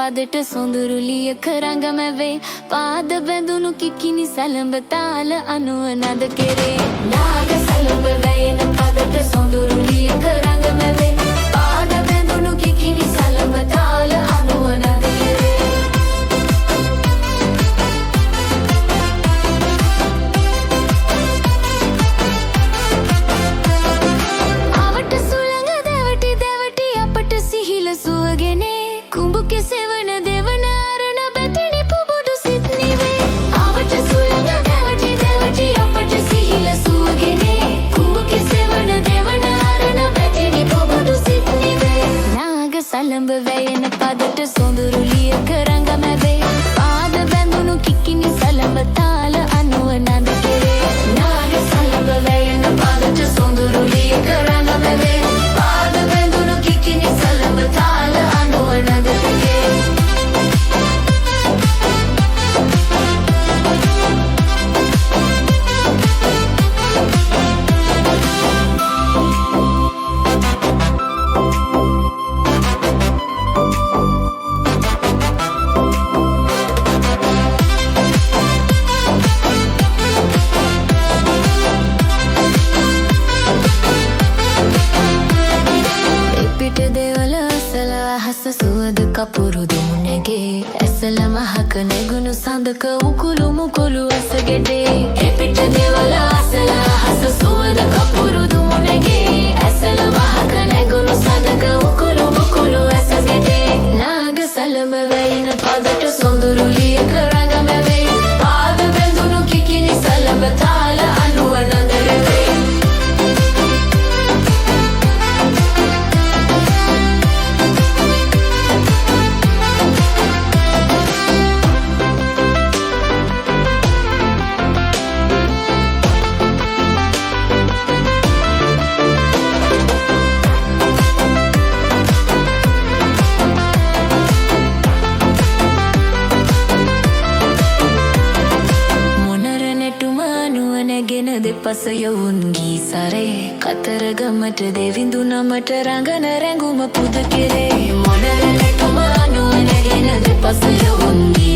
පදට සොඳුරුලිය කරඟම වේ පාද බැඳුණු කිකිනි සැලඹ තාල අනුව නද කෙරේ නාග සැලඹ වැයෙන පදට සොඳුරුලිය කරඟම වේ පාද බැඳුණු කිකිනි සැලඹ තාල අනුව නද කෙරේ අවට සුළඟ දෙවටි දෙවටි අපට සිහිල සුවගෙනේ කුඹුකෙ සෙවන දෙවන අරණ බැතිනි පුබුදු සිත් නිවේ අවට සුළඟ දෙවටි දෙවටි අපට සිහිල සුවගෙනේ කුඹුකෙ සෙවන දෙවන අරණ බැතිනි පුබුදු සිත් නිවේ නාග සලඹ වැයෙන පදට සොඳුරුලිය කරඟම වේ පාද බැඳුණු කිකිනි සලඹ තාල අනුව නද කෙරේ නාග සලඹ වැයෙන පදට සොඳුරුලිය කරඟම වේ පාද බැඳුණු කිකිනි සලඹ තාල අනුව නද කෙරේ සුවද කපුරු දුමුණගේ ඇසල මහක නැගුණු සඳක උකුළු මුකුළු අසගෙඩේ එපිට දෙවල අසල හස සුවද කපුරු දුමුණගේ ඇසල මහක නැගුණු සඳක උකුළු මුකුළු අසගෙඩේ නාග සලඹ වැයෙන පදට සොඳුරුලිය කරඟම වේ පාද බැඳුණු කිකිනි සලඹ තාල අනුව නදර වේ දෙපස යවුන්ගී සරේ කතරගමට දෙවිඳු නමට රඟන රැඟුම පුද කෙරේ මොනරලටුම අනුවනගෙන දෙපස යවුන්ගී